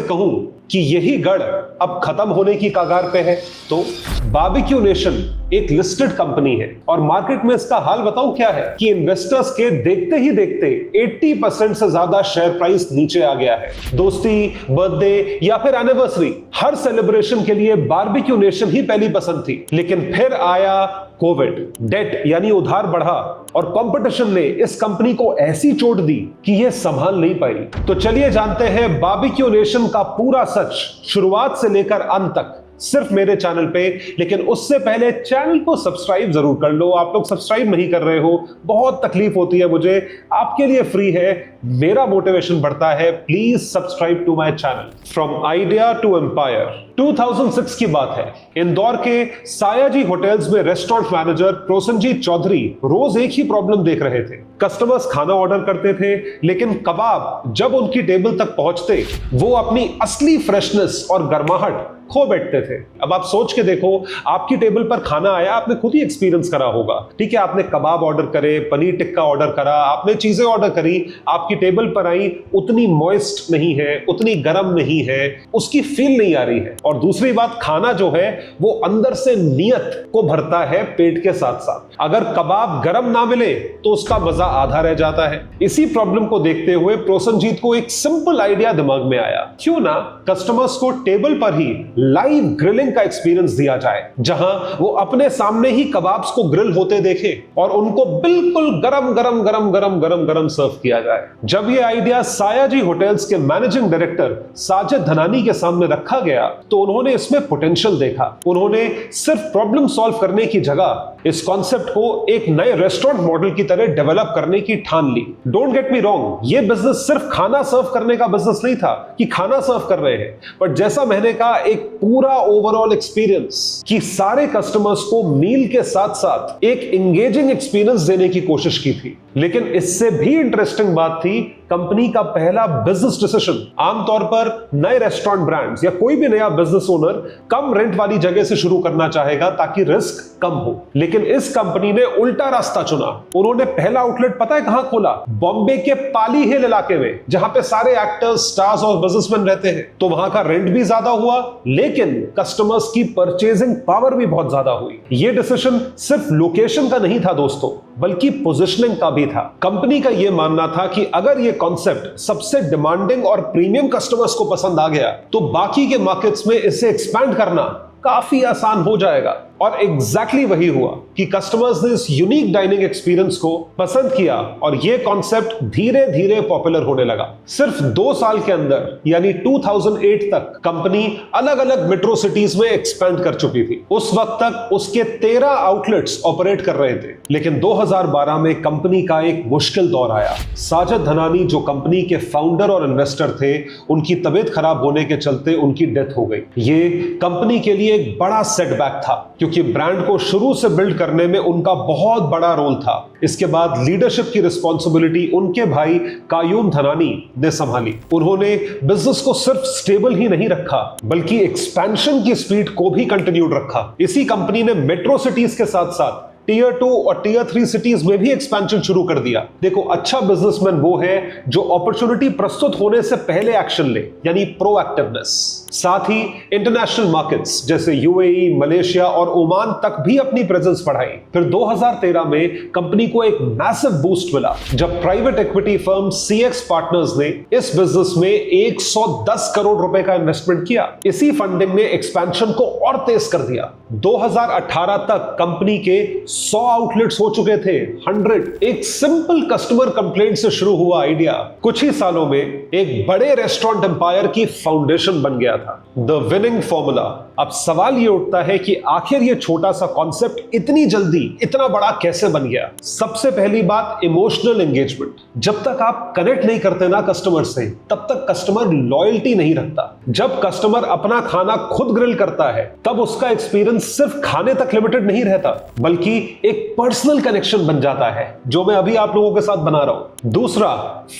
कहूं कि यही गढ़ अब खत्म होने की कगार पे है, तो बारबेक्यू नेशन एक लिस्टेड कंपनी है और मार्केट में इसका हाल बताऊं क्या है कि इन्वेस्टर्स के देखते ही देखते 80% से ज्यादा शेयर प्राइस नीचे आ गया है। दोस्ती, बर्थडे या फिर एनिवर्सरी, हर सेलिब्रेशन के लिए बारबेक्यू नेशन ही पहली पसंद थी। लेकिन फिर आया कोविड, डेट यानी उधार बढ़ा और कंपटीशन ने इस कंपनी को ऐसी चोट दी कि यह संभाल नहीं पाई। तो चलिए जानते हैं बारबेक्यू नेशन का पूरा सच, शुरुआत से लेकर अंत तक, सिर्फ मेरे चैनल पे। लेकिन उससे पहले चैनल को सब्सक्राइब जरूर कर लो। आप लोग सब्सक्राइब नहीं कर रहे हो, बहुत तकलीफ होती है मुझे। आपके लिए फ्री है, मेरा मोटिवेशन बढ़ता है। Please subscribe to my channel. From idea to empire. 2006 की बात है। इंदौर के सायाजी होटल्स में रेस्टोरेंट मैनेजर प्रोसेनजीत चौधरी रोज एक ही प्रॉब्लम देख रहे थे। कस्टमर्स खाना ऑर्डर करते थे, लेकिन कबाब जब उनकी टेबल तक पहुंचते वो अपनी असली फ्रेशनेस और गर्माहट खो बैठते थे। अब आप सोच के देखो, आपकी टेबल पर खाना आया, आपने खुद ही एक्सपीरियंस करा होगा, ठीक है? आपने कबाब ऑर्डर करे, पनीर टिक्का ऑर्डर करा, आपने चीजें ऑर्डर करी, आपकी टेबल पर आई, उतनी मॉइस्ट नहीं है, उतनी गर्म नहीं है, उसकी फील नहीं आ रही है। और दूसरी बात, खाना जो है वो अंदर से नियत को भरता है पेट के साथ साथ। अगर कबाब गर्म ना मिले तो उसका मजा आधा रह जाता है। इसी प्रॉब्लम को देखते हुए प्रोसेनजीत को एक सिंपल आइडिया दिमाग में आया, क्यों ना कस्टमर्स को टेबल पर ही लाइव ग्रिलिंग का एक्सपीरियंस दिया जाए, जहां वो अपने सामने ही कबाब्स को ग्रिल होते देखे और उनको बिल्कुल गरम गरम गरम गरम गरम गरम सर्व किया जाए। जब ये आइडिया सायाजी होटल्स के मैनेजिंग डायरेक्टर साजिद धनानी के सामने रखा गया तो उन्होंने इसमें पोटेंशियल देखा। उन्होंने सिर्फ प्रॉब्लम सॉल्व करने की जगह इस कॉन्सेप्ट को एक नए रेस्टोरेंट मॉडल की तरह डेवलप करने की ठान ली। डोंट गेट मी रॉन्ग, ये बिजनेस सिर्फ खाना सर्व करने का बिजनेस नहीं था कि खाना सर्व कर रहे हैं, बट जैसा मैंने कहा, एक पूरा ओवरऑल एक्सपीरियंस कि सारे कस्टमर्स को मील के साथ साथ एक एंगेजिंग एक्सपीरियंस देने की कोशिश की थी। लेकिन इससे भी इंटरेस्टिंग बात थी कंपनी का पहला बिजनेस डिसीजन। आमतौर पर नए रेस्टोरेंट ब्रांड्स या कोई भी नया बिजनेस ओनर कम रेंट वाली जगह से शुरू करना चाहेगा ताकि रिस्क कम हो, लेकिन इस कंपनी ने उल्टा रास्ता चुना। उन्होंने पहला आउटलेट पता है कहां खोला? बॉम्बे के पाली हिल इलाके में, जहां पे सारे एक्टर्स, स्टार्स और बिजनेसमैन रहते हैं। तो वहां का रेंट भी ज्यादा हुआ, लेकिन कस्टमर्स की परचेजिंग पावर भी बहुत ज्यादा हुई। यह डिसीजन सिर्फ लोकेशन का नहीं था दोस्तों, बल्कि पोजीशनिंग का भी था। कंपनी का यह मानना था कि अगर यह कॉन्सेप्ट सबसे डिमांडिंग और प्रीमियम कस्टमर्स को पसंद आ गया तो बाकी के मार्केट्स में इसे एक्सपैंड करना काफी आसान हो जाएगा। और एग्जैक्टली वही हुआ कि कस्टमर्स ने इस यूनिक डाइनिंग एक्सपीरियंस को पसंद किया और यह कॉन्सेप्ट धीरे धीरे पॉपुलर होने लगा। सिर्फ 2 साल के अंदर यानी 2008 तक कंपनी अलग अलग मेट्रो सिटीज में एक्सपैंड कर चुकी थी। उस वक्त तक उसके 13 आउटलेट्स ऑपरेट कर रहे थे। लेकिन 2012 में कंपनी का एक मुश्किल दौर आया। साजिद धनानी जो कंपनी के फाउंडर और इन्वेस्टर थे, उनकी तबीयत खराब होने के चलते उनकी डेथ हो गई। ये कंपनी के लिए एक बड़ा सेटबैक था, क्योंकि ब्रांड को शुरू से बिल्ड करने में उनका बहुत बड़ा रोल था। इसके बाद लीडरशिप की रिस्पॉन्सिबिलिटी उनके भाई कायूम धनानी ने संभाली। उन्होंने बिजनेस को सिर्फ स्टेबल ही नहीं रखा, बल्कि एक्सपेंशन की स्पीड को भी कंटिन्यूड रखा। इसी कंपनी ने मेट्रो सिटीज के साथ साथ टियर 2 और टियर 3 सिटीज में भी एक्सपेंशन शुरू कर दिया। देखो, अच्छा बिजनेसमैन वो है जो अपॉर्चुनिटी प्रस्तुत होने से पहले एक्शन ले, यानी प्रोएक्टिवनेस। साथ ही इंटरनेशनल मार्केट्स जैसे यूएई, मलेशिया और ओमान तक भी अपनी प्रेजेंस बढ़ाई। फिर 2013 में कंपनी को एक मैसिव बूस्ट मिला जब private equity firm CX partners ने इस बिजनेस में 110 करोड़ रुपए का इन्वेस्टमेंट किया। इसी फंडिंग ने एक्सपेंशन को और तेज कर दिया। 2018 तक कंपनी के 100 आउटलेट्स हो चुके थे। 100 एक सिंपल कस्टमर कंप्लेंट से शुरू हुआ आइडिया कुछ ही सालों में एक बड़े रेस्टोरेंट एम्पायर की फाउंडेशन बन गया था। The winning formula. अब सवाल ये उठता है कि आखिर ये छोटा सा कॉन्सेप्ट इतनी जल्दी इतना बड़ा कैसे बन गया? सबसे पहली बात, इमोशनल एंगेजमेंट। जब तक आप कनेक्ट नहीं करते ना कस्टमर से, तब तक कस्टमर लॉयल्टी नहीं रखता। जब कस्टमर अपना खाना खुद ग्रिल करता है, तब उसका एक्सपीरियंस सिर्फ खाने तक लिमिटेड नहीं रहता, बल्कि एक पर्सनल कनेक्शन बन जाता है, जो मैं अभी आप लोगों के साथ बना रहा हूं। दूसरा,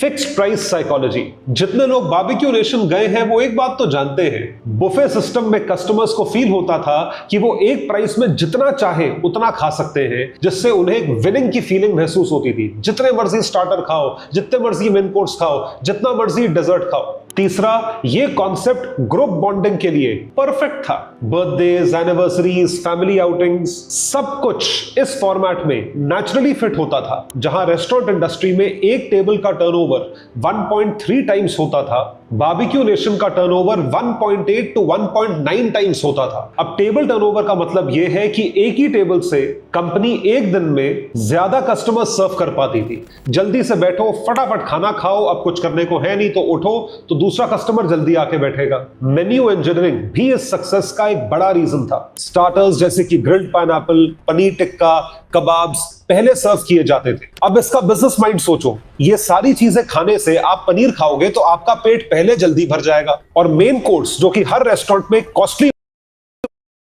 फिक्स्ड प्राइस साइकोलॉजी। जितने लोग बारबेक्यू नेशन गए हैं वो एक बात तो जानते हैं, बुफे सिस्टम में कस्टमर्स को फील होता था कि वो एक प्राइस में जितना चाहे उतना खा सकते हैं, जिससे उन्हें एक विनिंग की फीलिंग महसूस होती थी। जितने मर्जी स्टार्टर खाओ, जितने मर्जी मेन कोर्स खाओ, जितना मर्जी डेजर्ट खाओ। तीसरा, ये कॉन्सेप्ट ग्रुप बॉन्डिंग के लिए परफेक्ट था। बर्थडेज, एनिवर्सरीज, फैमिली आउटिंग्स, सब कुछ इस फॉर्मेट में नेचुरली फिट होता था। जहां रेस्टोरेंट इंडस्ट्री में एक टेबल का टर्नओवर 1.3 टाइम्स होता था, बारबेक्यू नेशन का टर्नओवर 1.8 टू 1.9 टाइम्स होता था। अब टेबल टर्नओवर का मतलब यह है कि एक ही टेबल से कंपनी एक दिन में ज्यादा कस्टमर सर्व कर पाती थी। जल्दी से बैठो, फटाफट खाना खाओ, अब कुछ करने को है नहीं तो उठो, तो दूसरा कस्टमर जल्दी आके बैठेगा। मेन्यू इंजीनियरिंग भी इस सक्सेस का एक बड़ा रीजन था। स्टार्टर्स जैसे कि grilled pineapple, paneer tikka, kebabs पहले सर्व किए जाते थे। अब इसका बिजनेस माइंड सोचो, ये सारी चीजें खाने से आप पनीर खाओगे तो आपका पेट पहले जल्दी भर जाएगा, और मेन कोर्स जो कि हर रेस्टोरेंट में कॉस्टली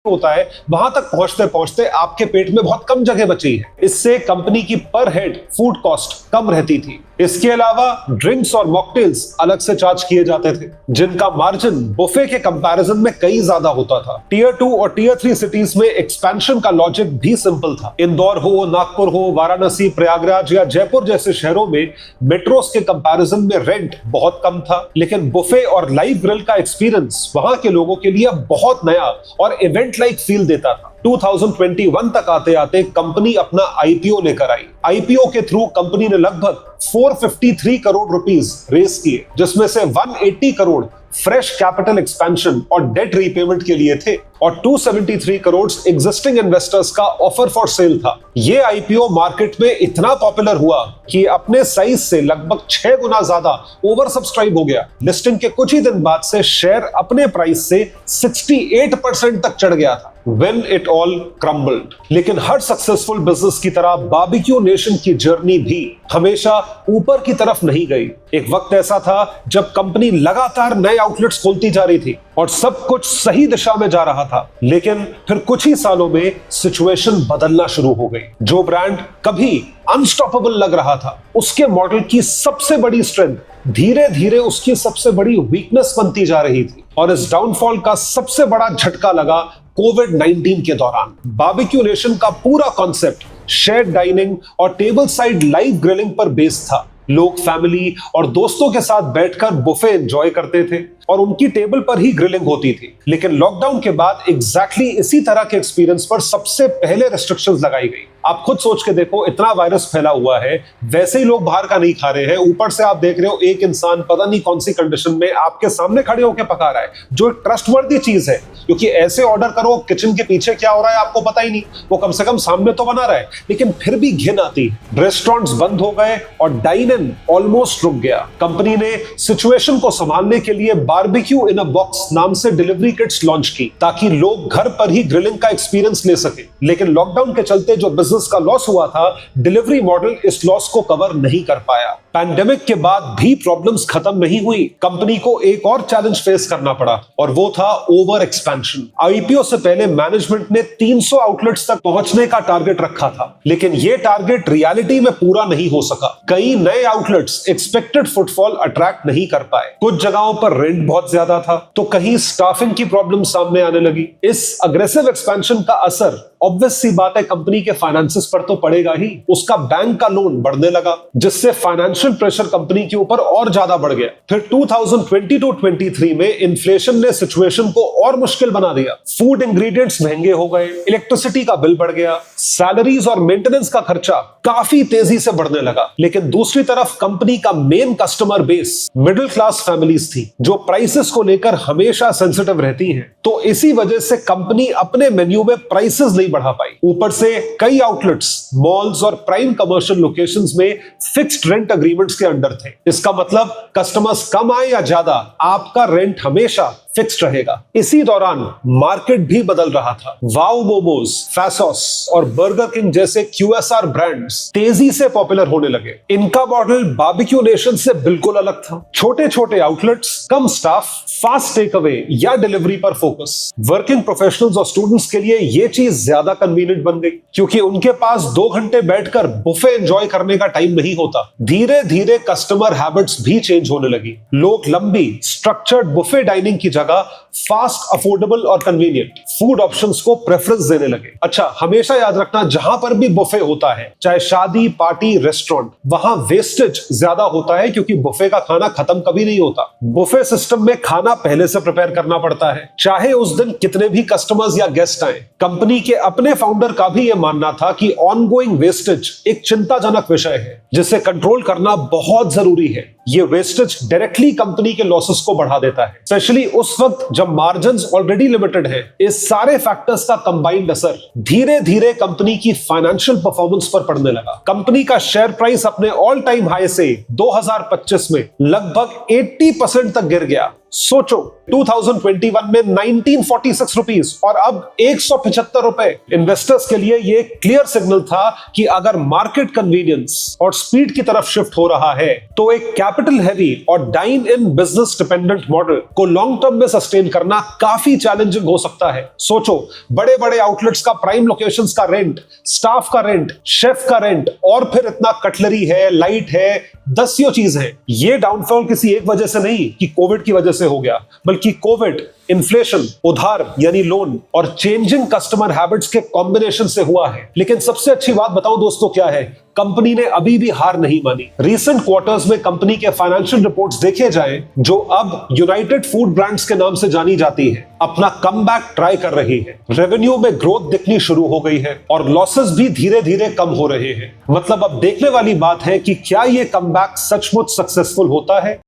होता है, वहां तक पहुंचते पहुंचते आपके पेट में बहुत कम जगह बची है। इससे कंपनी की पर हेड फूड कॉस्ट कम रहती थी। इसके अलावा ड्रिंक्स और मॉकटेल्स अलग से चार्ज किए जाते थे, जिनका मार्जिन बुफे के कंपैरिजन में कई ज्यादा होता था। टियर 2 और टियर 3 सिटीज में एक्सपेंशन का लॉजिक भी सिंपल था। इंदौर हो, नागपुर हो, वाराणसी, प्रयागराज या जयपुर जैसे शहरों में मेट्रोस के कंपैरिजन में रेंट बहुत कम था, लेकिन बुफे और लाइव ग्रिल का एक्सपीरियंस वहां के लोगों के लिए बहुत नया और इवेंट लाइक फील देता था। 2021 तक आते आते कंपनी अपना आईपीओ लेकर आई। आईपीओ के थ्रू कंपनी ने लगभग 453 करोड़ रुपीस रेस किए, जिसमें से 180 करोड़ फ्रेश कैपिटल एक्सपेंशन और डेट रीपेमेंट के लिए थे, और 273 करोड़ एग्जिस्टिंग इन्वेस्टर्स का ऑफर फॉर सेल था। यह आईपीओ मार्केट में इतना पॉपुलर हुआ कि अपने साइज से लगभग 6 गुना ज्यादा ओवर सब्सक्राइब हो गया। लिस्टिंग के कुछ ही दिन बाद से शेयर अपने प्राइस से 68% तक चढ़ गया था। When it all crumbled। लेकिन हर सक्सेसफुल बिजनेस की तरह बारबेक्यू नेशन की जर्नी भी हमेशा ऊपर की तरफ नहीं गई। एक वक्त ऐसा था जब कंपनी लगातार नए आउटलेट्स खोलती जा रही थी और सब कुछ सही दिशा में जा रहा था, लेकिन फिर कुछ ही सालों में सिचुएशन बदलना शुरू हो गई। जो ब्रांड कभी अनस्टॉपेबल लग रहा था, उसके मॉडल की सबसे बड़ी स्ट्रेंथ धीरे धीरे उसकी सबसे बड़ी वीकनेस बनती जा रही थी, और इस डाउनफॉल का सबसे बड़ा झटका लगा कोविड-19 के दौरान। बारबेक्यू नेशन का पूरा कॉन्सेप्ट शेयर डाइनिंग और टेबल साइड लाइव ग्रिलिंग पर बेस्ड था। लोग फैमिली और दोस्तों के साथ बैठकर बुफे एंजॉय करते थे और उनकी टेबल पर ही ग्रिलिंग होती थी। लेकिन लॉकडाउन के बाद एग्जैक्टली इसी तरह के एक्सपीरियंस पर सबसे पहले रेस्ट्रिक्शंस लगाई गई। आप खुद सोच के देखो, इतना वायरस फैला हुआ है, वैसे ही लोग बाहर का नहीं खा रहे हैं, ऊपर से आप देख रहे हो एक इंसान पता नहीं कौन सी कंडीशन में आपके सामने खड़े होकर पका रहा है, जो एक ट्रस्टवर्दी चीज है, क्योंकि ऐसे ऑर्डर करो, किचन के पीछे क्या हो रहा है आपको पता ही नहीं, वो कम से कम सामने तो बना रहा है, लेकिन फिर भी घिन आती। रेस्टोरेंट्स बंद हो गए और डाइन इन ऑलमोस्ट रुक गया। कंपनी ने सिचुएशन को संभालने के लिए बारबेक्यू इन अ बॉक्स नाम से डिलीवरी किट्स लॉन्च की, ताकि लोग घर पर ही ग्रिलिंग का एक्सपीरियंस ले सके। लेकिन लॉकडाउन के चलते जो बिजनेस का लॉस हुआ था, डिलीवरी मॉडल इस लॉस को कवर नहीं कर पाया। पैंडेमिक के बाद भी प्रॉब्लम्स खत्म नहीं हुई। कंपनी को एक और चैलेंज फेस करना पड़ा, और वो था ओवर एक्सपेंशन। आईपीओ से पहले मैनेजमेंट ने 300 आउटलेट्स तक पहुंचने का टारगेट रखा था, लेकिन ये टारगेट रियलिटी में पूरा नहीं हो सका। कई नए आउटलेट्स एक्सपेक्टेड फुटफॉल अट्रैक्ट नहीं कर पाए। कुछ जगहों पर रेंट बहुत ज्यादा था, तो कहीं स्टाफिंग की प्रॉब्लम सामने आने लगी। इस अग्रेसिव एक्सपेंशन का असर ऑब्वियस सी बात है कंपनी के फाइनेंसेस पर तो पड़ेगा ही। उसका बैंक का लोन बढ़ने लगा, जिससे फाइनेंशियल प्रेशर कंपनी के ऊपर और ज्यादा बढ़ गया। फिर 2022-23 में इन्फ्लेशन ने सिचुएशन को और मुश्किल बना दिया। फूड इंग्रेडिएंट्स महंगे हो गए, इलेक्ट्रिसिटी का बिल बढ़ गया, सैलरीज और मेंटेनेंस का खर्चा काफी तेजी से बढ़ने लगा। लेकिन दूसरी तरफ कंपनी का main customer base middle class families थी, जो प्राइसेस को लेकर हमेशा सेंसिटिव रहती हैं। तो इसी वजह से कंपनी अपने मेन्यू में प्राइसेस नहीं बढ़ा पाई। ऊपर से कई आउटलेट्स मॉल्स और प्राइम कमर्शियल लोकेशंस में फिक्स्ड रेंट अग्रीमेंट्स के अंडर थे। इसका मतलब कस्टमर्स कम आए या ज्यादा, आपका रेंट हमेशा फिक्स्ड रहेगा। इसी दौरान मार्केट भी बदल रहा था। वाओ मोमोज, फैसॉस और बर्गर किंग जैसे QSR ब्रांड्स तेजी से पॉपुलर होने लगे। इनका मॉडल बारबेक्यू नेशन से बिल्कुल अलग था। छोटे छोटे आउटलेट्स, कम स्टाफ, फास्ट टेक अवे या डिलीवरी पर फोकस। वर्किंग प्रोफेशनल्स और स्टूडेंट्स के लिए यह चीज ज्यादा कन्वीनियंट बन गई, क्योंकि उनके पास 2 घंटे बैठकर बुफे एंजॉय करने का टाइम नहीं होता। धीरे धीरे कस्टमर हैबिट्स भी चेंज होने लगी। लोग लंबी स्ट्रक्चर्ड बुफे डाइनिंग की जगह फास्ट, अफोर्डेबल और कन्वीनियंट फूड ऑप्शंस को प्रेफरेंस देने लगे। अच्छा, हमेशा याद रखना, जहां पर भी बुफे होता है, चाहे शादी, पार्टी, रेस्टोरेंट, वहां वेस्टेज ज्यादा होता है क्योंकि बुफे का खाना खत्म कभी नहीं होता। बुफे सिस्टम में खाना पहले से प्रिपेयर करना पड़ता है, चाहे उस दिन कितने भी कस्टमर्स या गेस्ट आए। कंपनी के अपने फाउंडर का भी यह मानना था कि ऑनगोइंग वेस्टेज एक चिंताजनक विषय है जिसे कंट्रोल करना बहुत जरूरी है। ये वेस्टेज डायरेक्टली कंपनी के लॉसेस को बढ़ा देता है, स्पेशली उस वक्त जब मार्जिन्स ऑलरेडी लिमिटेड है। इस सारे फैक्टर्स का कंबाइंड असर धीरे धीरे कंपनी की फाइनेंशियल परफॉर्मेंस पर पड़ने लगा। कंपनी का शेयर प्राइस अपने ऑल टाइम हाई से 2025 में लगभग 80% तक गिर गया। सोचो, 2021 में 1946 रुपीस और अब 175 रुपए। इन्वेस्टर्स के लिए ये क्लियर सिग्नल था कि अगर मार्केट कन्वीनियंस और स्पीड की तरफ शिफ्ट हो रहा है तो एक कैपिटल हैवी और dine in business dependent model को लॉन्ग टर्म में सस्टेन करना काफी चैलेंजिंग हो सकता है। सोचो, बड़े बड़े आउटलेट्स का प्राइम लोकेशंस का रेंट, स्टाफ का रेंट, शेफ का रेंट और फिर इतना कटलरी है, लाइट है, दसियों चीज है। ये डाउनफॉल किसी एक वजह से नहीं कि कोविड की वजह से हो गया, बल्कि कोविड, इन्फ्लेशन, उधार यानी लोन और चेंजिंग कस्टमर हैबिट्स के कॉम्बिनेशन से हुआ है। लेकिन सबसे अच्छी बात बताऊं दोस्तों क्या है, कंपनी ने अभी भी हार नहीं मानी। रीसेंट क्वार्टर्स में कंपनी के फाइनेंशियल रिपोर्ट्स देखे जाएं, जो अब यूनाइटेड फूड ब्रांड्स के नाम से जानी जाती है, अपना कमबैक ट्राई कर रही है। रेवेन्यू में ग्रोथ दिखनी शुरू हो गई है और लॉसेस भी धीरे धीरे कम हो रहे हैं। मतलब अब देखने वाली बात है कि क्या ये कमबैक सचमुच सक्सेसफुल होता है